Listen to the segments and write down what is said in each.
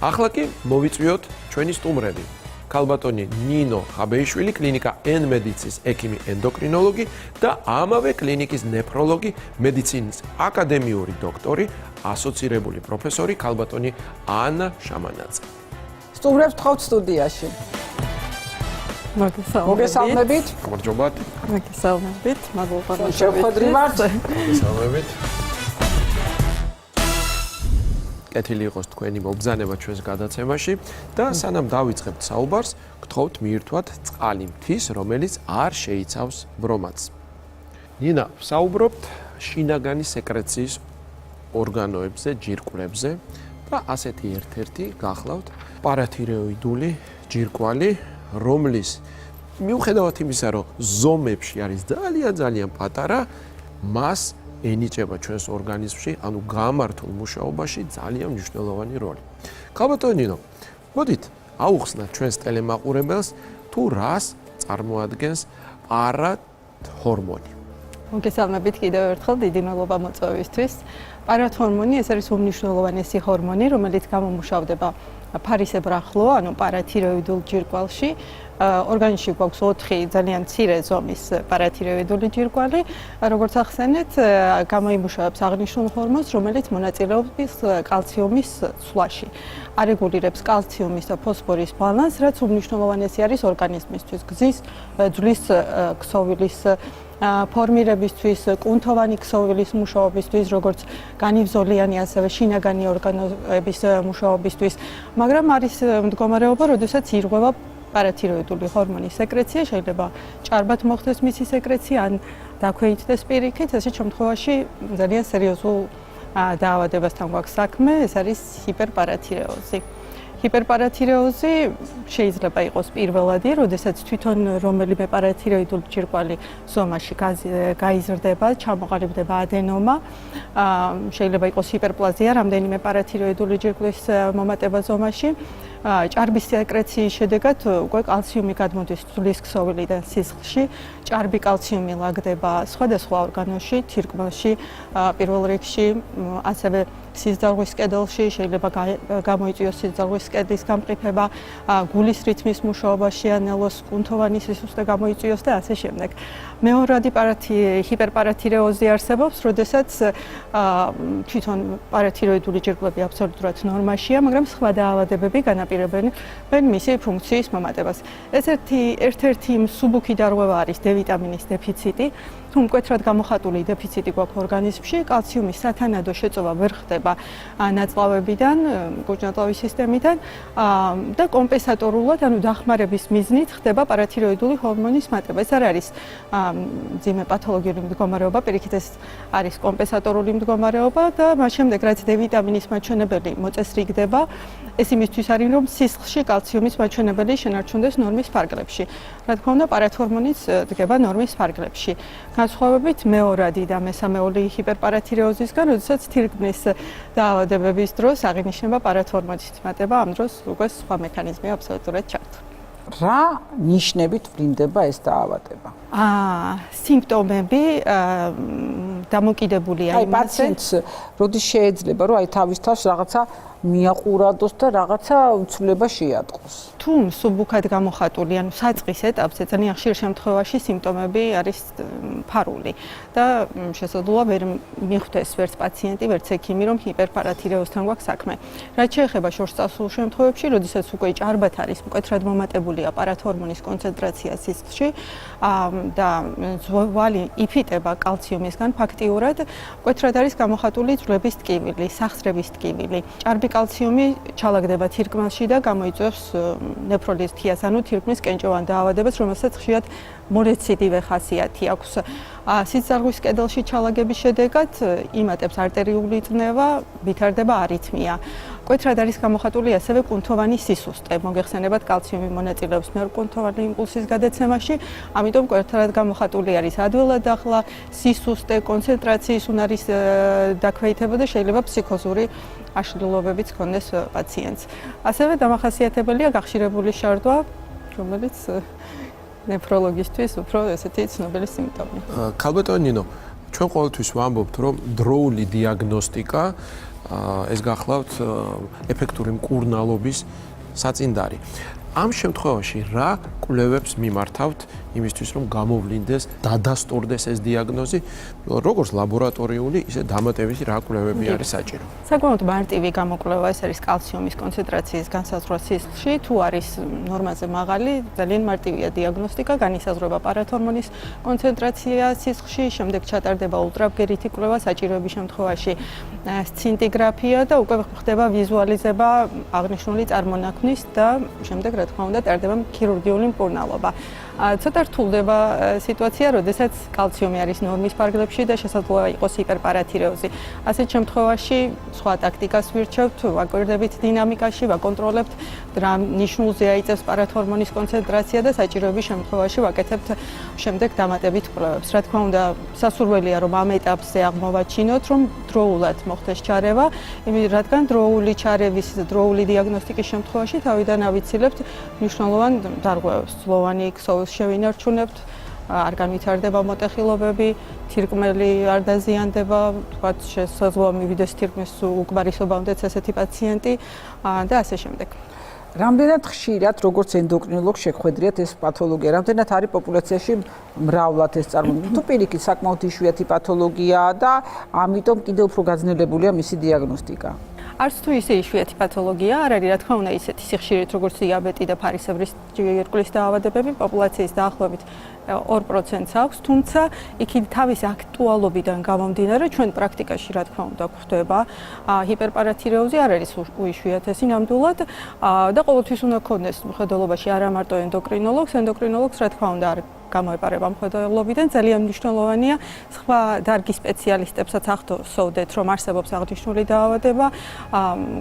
ახლა კი მოვიწვიოთ ჩვენი სტუმრები. ქალბატონი ნინო ხაბეიშვილი, კლინიკა N-Medicine-ის ექიმი ენდოკრინოლოგი და ამავე კლინიკის ნეფროლოგი, მედიცინის აკადემიური დოქტორი, ასოცირებული პროფესორი ქალბატონი ანა შამანაძე. სტუმრებს თხოვთ სტუდიაში. მოგესალმებით. გამარჯობათ. მოგესალმებით. მადლობა. შევხვედრივართ. მოგესალმებით. კეთილი იყოს თქვენი მობრძანება ჩვენს გადაცემაში და სანამ დავიწყებთ საუბარს, გთხოვთ მიირთვათ წყალი მთის, რომელიც არ შეიცავს ბრომატს. ნინა, საუბრობთ შინაგანი სეკრეციის ორგანოებზე, ჯირკვლებზე და ასეთი ერთ-ერთი გახლავთ პარათირეოიდული ჯირკვალი, რომლის მიუხედავად იმისა, რომ ზომებში არის ძალიან პატარა, მას ენიჭება ჩვენს ორგანიზმში, ანუ გამართულ მუშაობაში ძალიან მნიშვნელოვანი როლი. ქალბატონი ნინო, მოდით აუხსნათ ჩვენს ტელემაყურებელს, თუ რას წარმოადგენს პარათჰორმონი. მოგესალმებით კიდევ ერთხელ, დიდი მადლობა მოწვევისთვის. პარათჰორმონი ეს არის უმნიშვნელოვანესი ჰორმონი, რომელიც გამომუშავდება ფარისებრ ახლო, ანუ პარათირეოიდულ ჯირკვალში. ორგანიზმში გვაქვს 4 ძალიან მცირე ზომის პარათირეოიდული ჯირკვალი, როგორც ახსენეთ, გამოიმუშავებს აღნიშნულ ჰორმონს, რომელიც მონაწილეობს კალციუმის ცვლაში. არეგულირებს კალციუმის და ფოსფორის ბალანსს, რაც უმნიშვნელოვანესი არის ორგანიზმისთვის, გზის, ძვლის ქსოვილის ფორმირებისთვის, კუნთოვანი ქსოვილის მუშაობისთვის, როგორც განივზოლიანი, ასევე შინაგანი ორგანოების მუშაობისთვის, მაგრამ არის მდგომარეობა, როდესაც ირღვევა პარათირეოიდული ჰორმონის სეკრეცია, შეიძლება ჭარბად მოხდეს მისი სეკრეცია, ან დაქვეითდეს პირიქით, ასეთ შემთხვევაში ძალიან სერიოზულ დაავადებასთან გვაქვს საქმე, ეს არის ჰიპერპარათირეოზი. ჰიპერპარათირეოზი შეიძლება იყოს პირველადი, როდესაც თვითონ რომელიმე პარათირეოიდული ჯირკვალი ზომაში გაიზრდება, ჩამოყალიბდება ადენომა, შეიძლება იყოს ჰიპერპლაზია, რამდენიმე პარათირეოიდული ჯირკვლის მომატება ზომაში. ჭარბის სეკრეციის შედეგად უკვე კალციუმი გადმოდის ძვლის ქსოვილიდან სისხლში, ჭარბი კალციუმი ლაგდება სხვადასხვა ორგანოში, თირკმელში, პირველ რიგში, ასევე სისხლის კედელში, შეიძლება გამოიწვიოს სისხლის კედლის გამყიფება, გულის რითმის მუშაობაში ანელოს, კუნთოვანი სისუსტე გამოიწვიოს და ასე შემდეგ. მეორადი ჰიპერპარათირეოზი არსებობს, როდესაც თვითონ პარათირეოიდული ჯირკვლები აბსოლუტურად ნორმაშია, მაგრამ სხვა დაავადებები განაპირობებენ მისი ფუნქციის მომატებას. ერთ-ერთი მსუბუქი დარღვევა არის D ვიტამინის დეფიციტი. თუ მკვეთრად გამოხატული დეფიციტი გვაქვს ორგანიზმში, კალციუმის სათანადო შეწოვა ვერ ხდება ნაწლავებიდან, კუჭ-ნაწლავის სისტემიდან და კომპენსატორულად, ანუ დახმარების მიზნით ხდება პარათირეოიდული ჰორმონის მატება. ეს არ არის მძიმე პათოლოგიური მდგომარეობა, პირიქით ეს არის კომპენსატორული მდგომარეობა და მას შემდეგ, რაც D ვიტამინის მაჩვენებელი მოწესრიგდება, ეს იმისთვის არის, რომ სისხლში კალციუმის მაჩვენებელი შენარჩუნდეს ნორმის ფარგლებში. რა თქმა უნდა, პარათჰორმონიც დგება ნორმის ფარგლებში. განსხვავებით მეორადი და მესამეული ჰიპერპარათირეოზისგან, როდესაც თირკმლის დაავადებების დროს აღინიშნება პარათჰორმონის მატება, ამ დროს უკვე სხვა მექანიზმი აბსოლუტურად ჩართული. რა ნიშნებით ვლინდება ეს დაავადება? სიმპტომები დამოკიდებულია იმაზე. პაციენტს როდის შეიძლება, რომ თავის თავს რაღაცა მიაყურადოს და რაღაცა უცვლელობა შეატყოს. თუ მსუბუქად გამოხატული, ანუ საწყის ეტაპზე ძალიან ხშირ შემთხვევაში სიმპტომები არის ფარული და შესაძლოა ვერ მიხვდეს ვერც პაციენტი, ვერც ექიმი, რომ ჰიპერპარათირეოზთან გვაქვს საქმე. რაც შეეხება შორს წასულ შემთხვევებში, როდესაც უკვე ჭარბად არის მკვეთრად მომატებულია პარათჰორმონის კონცენტრაცია სისხლში და ძვალი იფიტება კალციუმისგან, ფაქტიურად მკვეთრად არის გამოხატული ძვლების ტკივილი, სახსრების ტკივილი. ჭარბი კალციუმი ჩალაგდება თირკმელში და გამოიწვევს ნეფროლიზთიას, ანუ თირკმლის კენჭოვან დაავადებას, რომელსაც ხშირად მორეციდივე ხასიათი აქვს. სისხლის კედელში ჩალაგების შედეგად იმატებს არტერიული წნევა, ვითარდება არითმია. მკვეთრად არის გამოხატული ასევე კუნთოვანი სისუსტე. მოგეხსენებათ, კალციუმი მონაწილეობს ნევროკუნთოვანი იმპულსის გადაცემაში, ამიტომ მკვეთრად გამოხატული არის ადვილადახლა, სისუსტე, კონცენტრაციის უნარის დაქვეითება და შეიძლება ფსიქოზური აშლილობებიც ჰქონდეს პაციენტს. ასევე დამახასიათებელია გახშირებული შარდვა, რომელიც ნეფროლოგისთვის უფრო ესეთი ცნობილი სიმპტომი. ქალბატონი ნინო, ჩვენ ყოველთვის ვამბობთ, რომ დროული დიაგნოსტიკა ეს გახლავთ ეფექტური მკურნალობის საწინდარი. ამ შემთხვევაში რა კვლევებს მიმართავთ იმისთვის რომ გამოვლინდეს, დადასტურდეს ეს დიაგნოზი, როგორც ლაბორატორიული, ისე დამატებითი რა კვლევები არის საჭირო? საკმაოდ მარტივი გამოკვლევა ეს არის კალციუმის კონცენტრაციის განსაზღვრა სისხლში, თუ არის ნორმაზე მაღალი, ძალიან მარტივია დიაგნოსტიკა, განისაზღვრება პარათორმონის კონცენტრაცია სისხლში, შემდეგ ჩატარდება ულტრაბგერითი კვლევა, საჭიროების შემთხვევაში სცინტიგრაფია და უკვე ხდება ვიზუალიზება აღნიშნული წარმონაქმნის და შემდეგ რა თქმა უნდა ტარდება ქირურგიული მკურნალობა. ცოტა რთულდება სიტუაცია, როდესაც კალციუმი არის ნორმის ფარგლებში და შესაძლოა იყოს ჰიპერპარათირეოზი. ასეთ შემთხვევაში სხვა ტაქტიკას ვირჩევთ, ვაკვირდებით დინამიკაში, ვაკონტროლებთ რა ნიშნულზე აიწევს პარათორმონის კონცენტრაცია და საჭიროების შემთხვევაში ვაკეთებთ შემდეგ დამატებით კვლევებს. რა თქმა უნდა, სასურველია რომ ამ ეტაპზე აღმოვაჩინოთ, რომ დროულად მოხდეს ჩარევა, რადგან დროული დიაგნოსტიკის შემთხვევაში თავიდან ავიცილებთ მნიშვნელოვან დარღვევებს, ძვლოვანი ქსოვილს შევინარჩუნებთ, არ განვითარდება მოტეხილობები, თირკმელი არ დაზიანდება, თქვათ შესაძლოა მივიდეს თირკმის უკმარისობა უნდაც ესეთი პაციენტი და ასე შემდეგ. რამდენად ხშირად როგორც ენდოკრინოლოგ შეხვედრიათ ეს პათოლოგია? რამდენად არის პოპულაციაში მრავლად ეს წარმოქმნილი? თუ პირიქით საკმაოდ იშვიათი პათოლოგიაა და ამიტომ კიდევ უფრო გაძნელებულია მისი დიაგნოსტიკა. არც თუ ისე იშვიათი პათოლოგია არ არის, რა თქმა უნდა, ისეთი სიხშირით როგორც დიაბეტი და ფარისებრის ჯირკვლის დაავადებები პოპულაციის დაახლოებით 2%-ს აქვს, თუმცა იქით თავის აქტუალობიდან გამომდინარე ჩვენ პრაქტიკაში რა თქმა უნდა გვხვდება ჰიპერპარათირეოზი არ არის უიშვიათესი ნამდვილად და ყოველთვის უნდა გქონდეს მხედველობაში არა მარტო ენდოკრინოლოგს რა თქმა უნდა არ გამოეპარება მხედველობიდან ძალიან მნიშვნელოვანია სხვა დარგის სპეციალისტებსაც ახსოვდეთ რომ არსებობს აღნიშნული დაავადება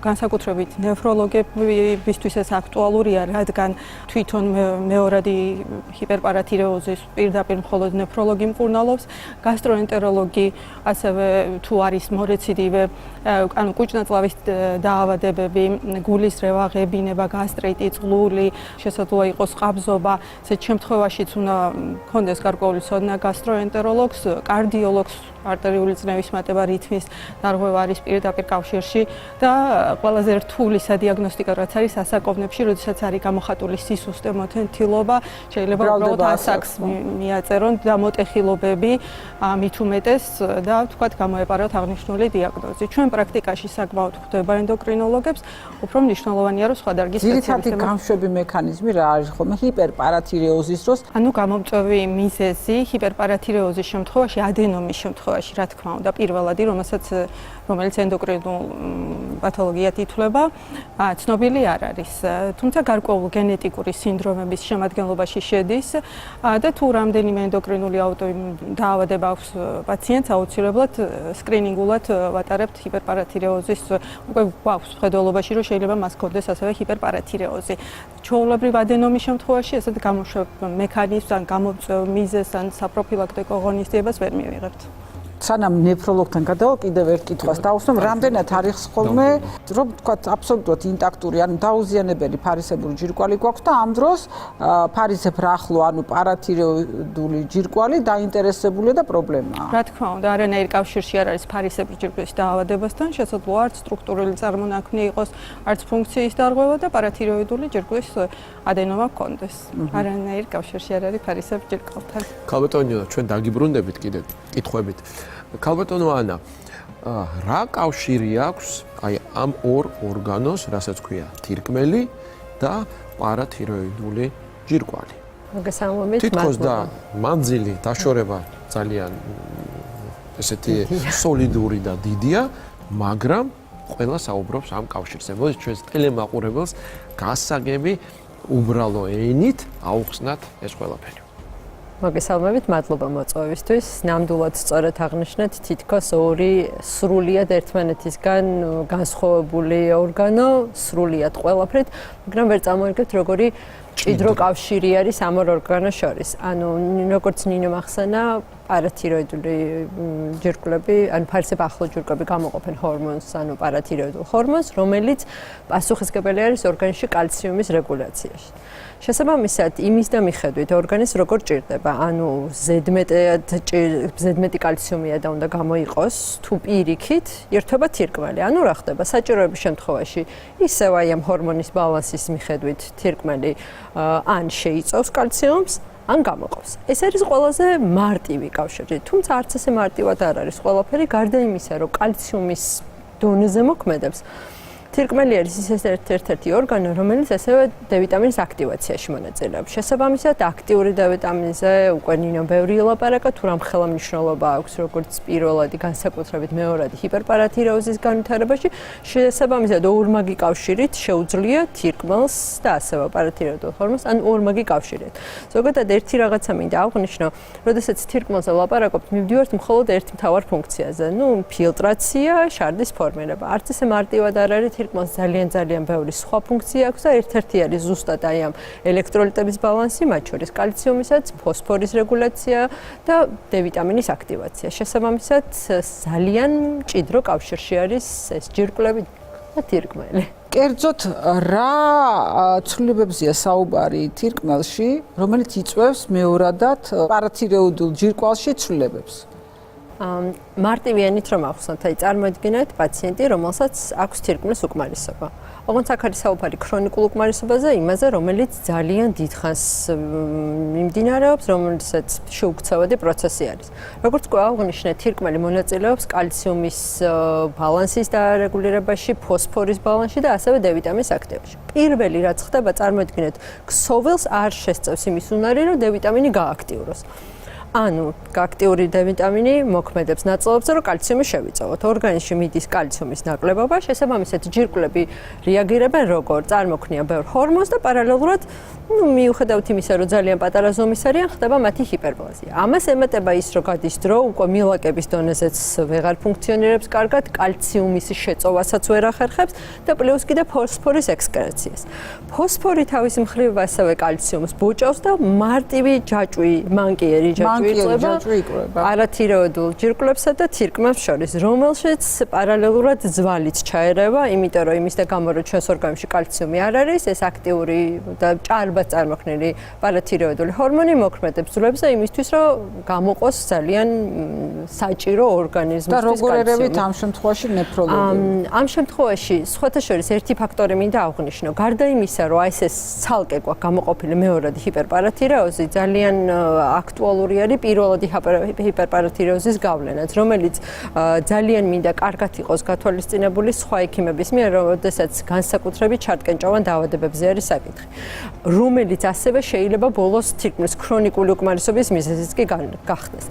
განსაკუთრებით ნეფროლოგებისთვის ეს აქტუალურია რადგან თვითონ მეორადი ჰიპერპარათირეოზის პირდაპირ მხოლოდ ნეფროლოგი მკურნალობს გასტროენტეროლოგი ასევე თუ არის მორეციდივე ანუ კუჭნაწლავის დაავადებები გულის რევაღები ნება გასტრიტი წყლული შესაძლოა იყოს ყაბზობა ესეთ შემთხვევაშიც უნდა კონდეს გარკვეული ცოდნა გასტროენტეროლოგს, კარდიოლოგს, არტერიული წნევის მატება, რითმის დარღვევა არის პირდაპირ კავშირში და ყველაზე რთული სადიაგნოსტიკო რაც არის ასაკოვნებში, როდესაც არის გამოხატული სისუსტე მოთენთილობა, შეიძლება უბრალოდ ასაკს მიაწერონ და მოტეხილობები მით უმეტეს და თქვათ გამოეპაროთ აღნიშნული დიაგნოზი. ჩვენ პრაქტიკაში საკმაოდ გვხვდება ენდოკრინოლოგებს, უფრო მნიშვნელოვანია რომ სხვა დარგის სპეციალისტები ძირითადი გამშვები მექანიზმი რა არის ხოლმე ჰიპერპარათირეოზის დროს? ანუ გამომწვევი მიზეზი ჰიპერპარათირეოზის შემთხვევაში, ადენომის შემთხვევაში, რა თქმა უნდა, პირველადი, რომელიც ენდოკრინულ პათოლოგიად ითვლება, ცნობილი არ არის. თუმცა გარკვეული გენეტიკური სინდრომების შემადგენლობაში შედის და თუ რამდენიმე ენდოკრინული დაავადება აქვს პაციენტს, აუცილებლად სკრინინგულად ვატარებთ ჰიპერპარათირეოზის, უკვე გვაქვს მხედველობაში, რომ შეიძლება მას ჰქონდეს ასევე ჰიპერპარათირეოზი. ჩვეულებრივ ადენომის შემთხვევაში ესეთ გამოშვებ მექანიზმს ან გამომწვევ მიზეზს ან საპროფილაქტიკო ღონისძიებას ვერ მივიღებთ. სანამ ნეფროლოგთან გადავალ კიდევ ერთ კითხვას დავუსვამ, რამდენად არის ხოლმე, რომ თქვა აბსოლუტურად ინტაქტური, ანუ დაუზიანებელი ფარისებური ჯირკვალი გვაქვს და ამ დროს ფარისებრ ახლო, ანუ პარათირეოდული ჯირკვალი დაინტერესებულია და პრობლემაა. რა თქმა უნდა, არანაირ კავშირში არ არის ფარისებრი ჯირკვლის დაავადებასთან, შესაძლოა არც სტრუქტურული წარმონაქმნი იყოს, არც ფუნქციის დარღვევა და პარათირეოდული ჯირკვლის ადენომა გქონდეს. არანაირ კავშირში არ არის ფარისებრ ჯირკვალთან. ქალბატონო, ჩვენ დაგიბრუნდებით კიდევ კითხვებით. ქალბატონო ანა, რა კავშირი აქვს აი ამ ორ ორგანოს, რასაც ქვია თირკმელი და პარათიროიდული ჯირკვალი? მოგესალმებით. თითქოს და მანძილი დაშორება ძალიან ესეთი სოლიდური და დიდია, მაგრამ ყველა საუბრობს ამ კავშირზე. მოდით ჩვენს ტელემაყურებელს გასაგები უბრალო ენით აუხსნათ ეს ყველაფერი. მოგესალმებით, მადლობა მოწვევისთვის. ნამდვილად სწორად აღნიშნეთ, თითქოს ორი სრულიად ერთმანეთისგან განსხვავებული ორგანო, სრულიად ყველაფრით, მაგრამ ვერ წამოიგებთ, როგორი ჭიდრო კავშირი არის ამ ორ ორგანოს შორის. ანუ როგორც ნინო ახსენა, პარათიროიდული ჯირკვლები, ანუ ფარისებრ ახლო ჯირკვლები გამოყოფენ ჰორმონს, ანუ პარათიროიდულ ჰორმონს, რომელიც პასუხისმგებელი არის ორგანიზმში კალციუმის რეგულაციაში. შესაბამისად, იმის და მიხედვით ორგანიზმს როგორ ჭირდება, ანუ ზედმეტი კალციუმია და უნდა გამოიყოს, თუ პირიქით, ერთობა თირკმელი. ანუ რა ხდება? საჭიროების შემთხვევაში ისევ აი ამ ჰორმონის ბალანსის მიხედვით თირკმელი ან შეიწოვს კალციუმს, ან გამოყავს. ეს არის ყველაზე მარტივი კავშირი, თუმცა არც ესე მარტივად არ არის ყველაფერი, გარდა იმისა, რომ კალციუმის დონეზე მოქმედებს. თირკმელი არის ის ერთ-ერთი ორგანო, რომელიც ასევე დ-ვიტამინის აქტივაციაში მონაწილეობს. შესაბამისად, აქტიური დ-ვიტამინზე უკვე ნინო ბევრი ელაპარაკა, თუ რამ ხელა მნიშვნელობა აქვს, როგორც პირველადი, განსაკუთრებით მეორადი ჰიპერპარათირეოზის განვითარებაში, შესაბამისად, ორმაგი კავშირით შეუძლია თირკმელს და ასევე პარათირეოდულ ჰორმონს, ან ორმაგი კავშირით. ზოგადად ერთი რაღაცა მინდა აღვნიშნო, როდესაც თირკმელზე ვლაპარაკობთ, მივდივართ მხოლოდ ერთ მთავარ ფუნქციაზე, ფილტრაცია, შარდის ფორმირება. არც ესე მარტივად არ არის თირკმელს ძალიან ბევრი სხვა ფუნქცია აქვს და ერთ-ერთი არის ზუსტად აი ამ ელექტროლიტების ბალანსი, მათ შორის კალციუმისაც, ფოსფორის რეგულაცია და დ-ვიტამინის აქტივაცია. შესაბამისად, ძალიან მჭიდრო კავშირში არის ეს ჯირკვლები და თირკმელი. კერძოდ რა ცვლილებებზია საუბარი თირკმელში, რომელიც იწვევს მეორადად პარათირეოდულ ჯირკვალში ცვლილებებს? მარტივიანით რომ ახსნათ, აი წარმოიდგინეთ პაციენტი, რომელსაც აქვს თირკმლის უკმარისობა. ოღონდ აქ არის საუბარი ქრონიკულ უკმარისობაზე, იმაზე, რომელიც ძალიან დიდხანს მიმდინარეობს, რომელსაც შეუქცევადი პროცესი არის. როგორც გვააღნიშნეთ, თირკმელი მონაწილეობს კალციუმის ბალანსის დარეგულირებაში, ფოსფორის ბალანსში და ასევე დ-ვიტამინის აქტივაში. პირველი რაც ხდება, წარმოიდგინეთ, ქსოვილს არ შესწევს იმის უნარი, რომ დ-ვიტამინი გააქტიუროს. ანუ გააქტიური დ-ვიტამინი მოქმედებს ნაწილობზე, რომ კალციუმი შევიწოვოთ. ორგანიზმში მიდის კალციუმის ნაკლებობა, შესაბამისად ჯირკვლები რეაგირებენ როგორ წარმოქმნიან ბევრ ჰორმონს და პარალელურად მიუხედავად იმისა, რომ ძალიან პატარა ზომის არიან, ხდება მათი ჰიპერპლაზია. ამას ემატება ის, რომ გადის დრო, უკვე მილაკების დონეზეც ვეღარ ფუნქციონირებს კარგად, კალციუმის შეწოვასაც ვერ ახერხებს და პლუს კიდე ფოსფორის ექსკრეციას. ფოსფორი თავის მხრივ ასევე კალციუმს ბოჭავს და მარტივი ჯაჭვი, მანკიერი ჯაჭვი იწვება პარათირეოდულ ჯირკვლებსა და თირკმელს შორის, რომელშიც პარალელურად ძვალიც ჩაერევა, იმიტომ რომ იმის და გამო რომ ჩვენს ორგანიზმში კალციუმი არ არის, ეს აქტიური და ჭარბად წარმოქმნილი პარათირეოდული ჰორმონი მოქმედებს ძვლებზე იმისთვის, რომ გამოყოს ძალიან საჭირო ორგანიზმისთვის კალციუმი. და როგორ ერევით ამ შემთხვევაში ნეფროლოგები? ამ შემთხვევაში სხვათა შორის ერთი ფაქტორი მინდა აღვნიშნო. გარდა იმისა, რომ აი ეს ცალკე გვაქვს გამოყოფილი მეორადი ჰიპერპარათირეოზი, ძალიან აქტუალური არის პირველადი ჰიპერპარათირეოზის გავლენაც, რომელიც ძალიან მინდა კარგად იყოს გათვალისწინებული სხვა ექიმების მიერ, როდესაც განსაკუთრებით ჩარტკენჭოვან დაავადებებზე არის საკითხი, რომელიც ასევე შეიძლება ბოლოს თირკმლის ქრონიკული უკმარისობის მიზეზიც კი გახდეს.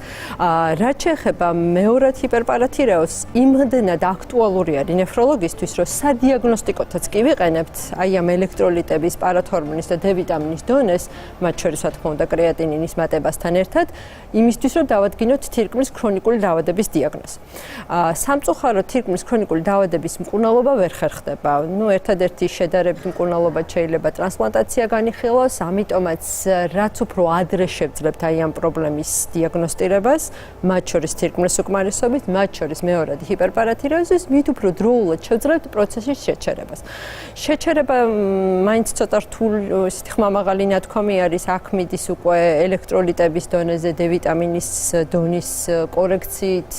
რაც შეეხება მეორად ჰიპერპარათირეოზს, იმდენად აქტუალური არის ნეფროლოგისთვის, რომ სადიაგნოსტიკოთაც კი ვიყენებთ აი ამ ელექტროლიტების, პარათორმონის და დ-ვიტამინის დონეს, მათ შორის რა თქმა უნდა კრეატინინის მატებასთან ერთად, იმისთვის, რომ დავადგინოთ თირკმლის ქრონიკული დაავადების დიაგნოზი. სამწუხაროდ თირკმლის ქრონიკული დაავადების მკურნალობა ვერ ხერხდება. ერთადერთი შედარებით მკურნალობა შეიძლება ტრანსპლანტაცია განიხილოს, ამიტომაც რაც უფრო ადრე შევძლებთ აი ამ პრობლემის დიაგნოსტირებას, მათ შორის თირკმლის უკმარისობით, მათ შორის მეორადი ჰიპერპარათირეოზის, მით უფრო დროულად შევძლებთ პროცესის შეჩერებას. შეჩერება მაინც ცოტა რთული, ისეთი ხმამაღალი ნათქვამი არის, აქ მიდის უკვე ელექტროლიტების დონეზე, დ-ვიტამინის დონის კორექციით,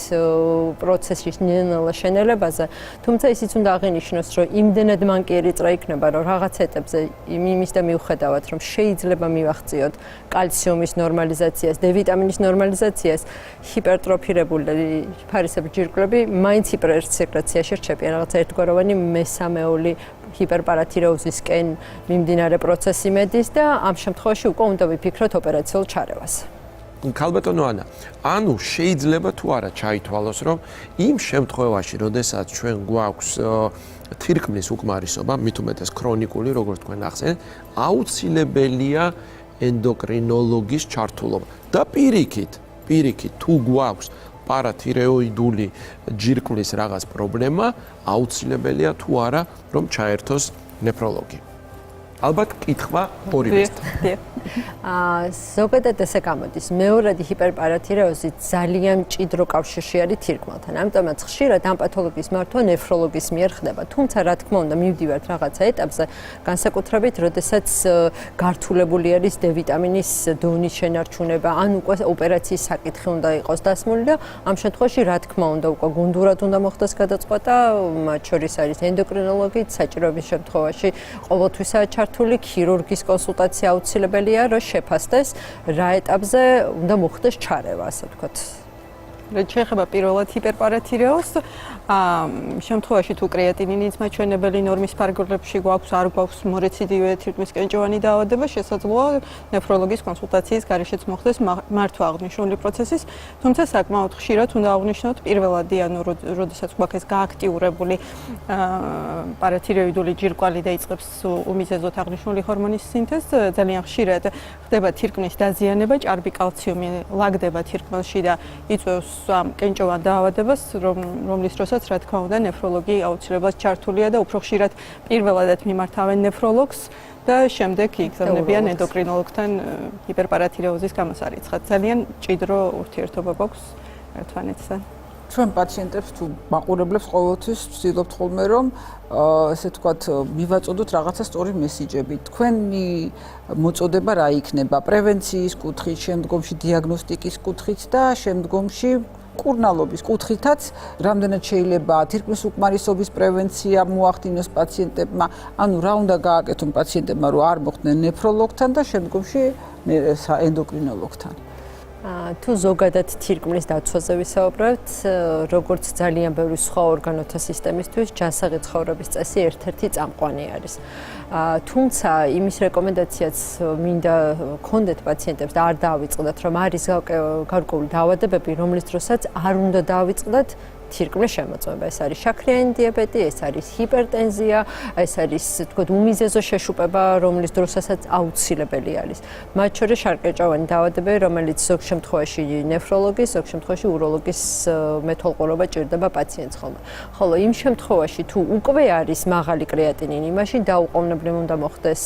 პროცესის ნელ-ნელა შენელებაზე, თუმცა ისიც უნდა აღინიშნოს, რომ იმდენად მანკიერი წრე იქნება, რომ რაღაც ეტაპზე იმის და მიუხედავად, რომ შეიძლება მივახციოთ კალციუმის ნორმალიზაციას, დ-ვიტამინის ნორმალიზაციას, ჰიპერტროფირებული ფარისებრ ჯირკვლები მაინც ჰიპერსეკრეციაში რჩებიან, რაღაც ერთგვაროვანი მესამეული ჰიპერპარათირეოზისკენ მიმდინარე პროცესი მედის და ამ შემთხვევაში უკვე უნდა ვიფიქროთ ოპერაციულ ჩარევას. ქალბატონო ანა, ანუ შეიძლება თუ არა ჩაითვალოს, რომ იმ შემთხვევაში, როდესაც ჩვენ გვაქვს თირკმლის უკმარისობა, მით უმეტეს ქრონიკული, როგორც თქვენ ახსენეთ, აუცილებელია ენდოკრინოლოგის ჩართულობა. და პირიქით, თუ გვაქვს პარათირეოიდული ჯირკვლის რაღაც პრობლემა, აუცილებელია თუ არა, რომ ჩაერთოს ნეფროლოგი. ალბათ კითხვა ორივეს. ზოგადად ესე გამოდის. მეორადი ჰიპერპარათირეოზი ძალიან მჭიდრო კავშირში არის თირკმელთან. ამიტომაც ხშირად ამ პათოლოგიის მართვა ნეფროლოგის მიერ ხდება. თუმცა რა თქმა უნდა, მივდივართ რაღაცა ეტაპზე, განსაკუთრებით, როდესაც გართულებული არის D ვიტამინის დონის შენარჩუნება, ან უკვე ოპერაციის საკითხი უნდა იყოს დასმული და ამ შემთხვევაში რა თქმა უნდა, უკვე გუნდურად უნდა მოხდეს გადაწყვეტა, მათ შორის არის ენდოკრინოლოგი, საჭიროების შემთხვევაში ყოველთვისაა ჩართული ქირურგის კონსულტაცია აუცილებელია, რომ შეფასდეს რა ეტაპზე უნდა მოხდეს ჩარევა, ასე ვთქვათ. რაც შეეხება პირველად ჰიპერპარათირეოზს, შემთხვევაში თუ კრეატინინის მაჩვენებელი ნორმის ფარგლებში გვაქვს, არ გვაქვს მორეციდივე თირკმლის კენჭოვანი დაავადება, შესაძლოა ნეფროლოგის კონსულტაციის გარეშეც მოხდეს მართვა აღნიშნული პროცესის, თუმცა საკმაოდ ხშირად უნდა აღვნიშნოთ პირველადი, ანუ როდესაც გვაქვს ეს გააქტიურებული პარათირეოიდული ჯირკვალი და იწყებს უმიზეზოდ აღნიშნული ჰორმონის სინთეზს, ძალიან ხშირად ხდება თირკმლის დაზიანება, ჭარბი კალციუმი ლაგდება თირკმელში და იწვევს ამ კენჭოვან დაავადებას, რომლის დროსაც რა თქმა უნდა ნეფროლოგი აუცილებლად ჩართულია და უფრო ხშირად პირველადად მიმართავენ ნეფროლოგს და შემდეგ იგზავნებიან ენდოკრინოლოგთან ჰიპერპარათირეოზის გამოსარიცხად. ძალიან მჭიდრო ურთიერთობა გვაქვს ერთმანეთთან. ჩვენ პაციენტებს თუ მაყურებლებს ყოველთვის ვცდილობთ ხოლმე რომ ესე ვთქვათ მივაწოდოთ რაღაცა სწორი მესიჯები. თქვენი მოწოდება რა იქნება? პრევენციის კუთხით, შემდგომში დიაგნოსტიკის კუთხით და შემდგომში კურნალობის კუთხითაც რამდენად შეიძლება თირკმლის უკმარისობის პრევენცია მოახდინოს პაციენტებმა, ანუ რა უნდა გააკეთონ პაციენტებმა, რომ არ მოხვდნენ ნეფროლოგთან და შემდგომში ენდოკრინოლოგთან. თუ ზოგადად თირკმლის დაცვაზე ვისაუბრებთ, როგორც ძალიან ბევრი სხვა ორგანოთა სისტემისთვის, ჯანსაღი ცხოვრების წესი ერთ-ერთი წამყვანი არის. თუმცა იმის რეკომენდაციაც მინდა გქონდეთ პაციენტებს და არ დაავიწყდეთ, რომ არის გარკვეული დაავადებები, რომლის დროსაც არ უნდა დაავიწყდეთ თირკმლის შემოწმება. ეს არის შაქრიანი დიაბეტი, ეს არის ჰიპერტენზია, ეს არის თქო უმიზეზო შეშუპება, რომლის დროსაც აუცილებელი არის. მათ შორის შარკეჭავანი დაავადებები, რომელიც ზოგ შემთხვევაში ნეფროლოგის, ზოგ შემთხვევაში უროლოგის მეთვალყურება ჭირდება პაციენტს ხოლმე. ხოლო იმ შემთხვევაში თუ უკვე არის მაღალი კრეატინინი, მაშინ დაუყოვნებლივ უნდა მოხდეს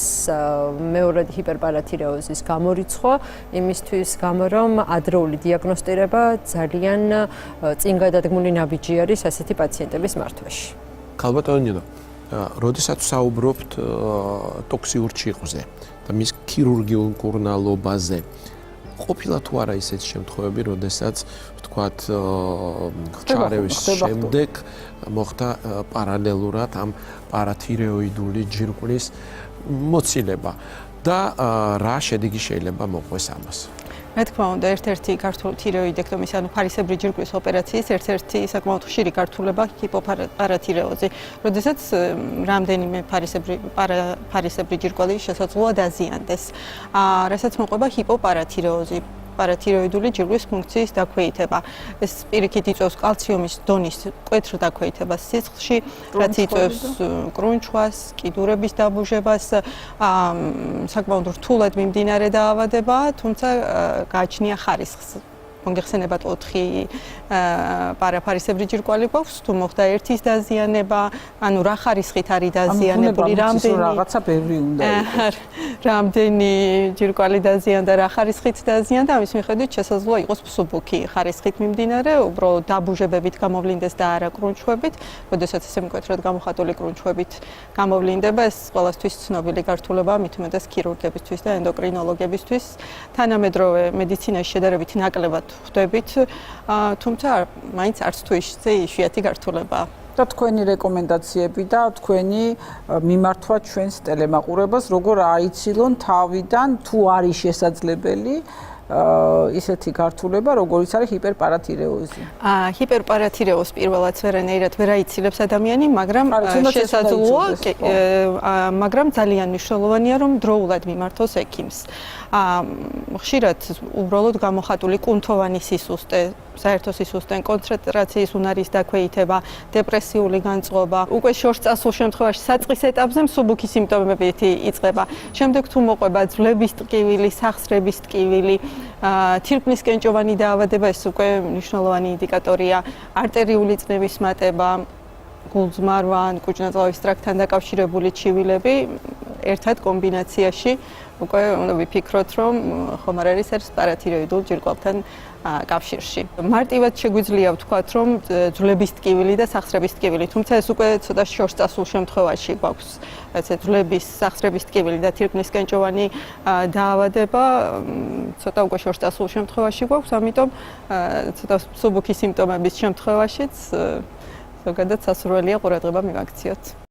მეორადი ჰიპერპარათირეოზის გამორიცხვა, იმისთვის გამო რომ ადრეული დიაგნოსტირება ძალიან წინ გადადგმული ნაბიჯი არის ასეთი პაციენტების მართვაში. ქალბატონო ნინო, როდესაც საუბრობთ ტოქსიურ ჭიყზე და მის ქირურგიულ კურნალობაზე, ყოფილა თუ არა ისეთი შემთხვევები, როდესაც ვთქვათ ჩარევის შემდეგ მოხდა პარალელურად ამ პარათირეოიდული ჯირკვლის მოცილება და რა შედეგი შეიძლება მოყვეს ამას? რა თქმა უნდა, ერთ-ერთი ქართული თიროიდექტომის, ანუ ფარისებრი ჯირკვლის ოპერაციის ერთ-ერთი საკმაოდ ხშირი გართულება ჰიპოპარათირეოზი, როდესაც რამდენიმე ფარისებრი ჯირკვალი შესაძლოა დაზიანდეს. რასაც მოყვება ჰიპოპარათირეოზი. პარათიროიდული ჯირკვლის ფუნქციის დაქვეითება. ეს პირიქით იწვევს კალციუმის დონის მკვეთრ დაქვეითებას სისხლში, რაც იწვევს კრუნჩხვას, კიდურების დაბუჟებას, საკმაოდ რთულად მიმდინარე დაავადება, თუმცა გააჩნია ხარისხს. მოგეხსენებათ 4 პარაფარისებრი ჯირკვალი გვაქვს, თუ მოხდა ერთის დაზიანება, ანუ რა ხარისხით არის დაზიანებული, რაღაცა ბევრი უნდა იყოს. რამდენი ჯირკვალი დაზიანდა, რა ხარისხით დაზიანდა, ამის მიხედვით შესაძლოა იყოს მსუბუქი ხარისხით მიმდინარე, უბრალოდ დაბუჟებებით გამოვლინდეს და არა კრუნჩხვებით, როდესაც ესე მკვეთრად გამოხატული კრუნჩხვებით გამოვლინდება, ეს ყველასთვის ცნობილი გართულებაა, მით უმეტეს ქირურგებისთვის და ენდოკრინოლოგებისთვის. თანამედროვე მედიცინაში შედარებით ნაკლებად ხვდებით, თუმცა მაინც არც თუ ისე იშვიათი გართულებაა. და თქვენი რეკომენდაციები და თქვენი მიმართვა ჩვენს ტელემაყურებას, როგორ აიცილონ თავიდან თუ არის შესაძლებელი ისეთი გართულება, როგორიც არის ჰიპერპარათირეოზი. ჰიპერპარათირეოზს პირველად ვერანაირად ვერ აიცილებს ადამიანი, მაგრამ შესაძლოა, მაგრამ ძალიან მნიშვნელოვანია, რომ დროულად მიმართოს ექიმს. ხშირად უბრალოდ გამოხატული კუნთოვანი სისუსტე, საერთო სისუსტე, კონცენტრაციის უნარის დაქვეითება, დეპრესიული განწყობა, უკვე შორს წასულ შემთხვევაში საწყის ეტაპზე მსუბუქი სიმპტომები იწყება. შემდეგ თუ მოყვება ძვლების ტკივილი, სახსრების ტკივილი, თირკმლის კენჭოვანი დაავადება, ეს უკვე მნიშვნელოვანი ინდიკატორია, არტერიული წნევის მატება, გულძმარვა, კუჭნაწლავის ტრაქტთან დაკავშირებული ჩივილები, ერთად კომბინაციაში უკვე უნდა ვიფიქროთ, რომ ხომ არ არის ეს პარათიროიდულ ჯირკვალთან კავშირში. მარტივად შეგვიძლია ვთქვათ, რომ ძვლების ტკივილი და სახსრების ტკივილი, თუმცა ეს უკვე ცოტა შორს წასულ შემთხვევაში გვაქვს. ესე ძვლების, სახსრების ტკივილი და თირკმლის კენჭოვანი დაავადება ცოტა უკვე შორს წასულ შემთხვევაში გვაქვს, ამიტომ ცოტა მსუბუქი სიმპტომების შემთხვევაშიც ზოგადად სასურველია ყურადღება მივაქციოთ.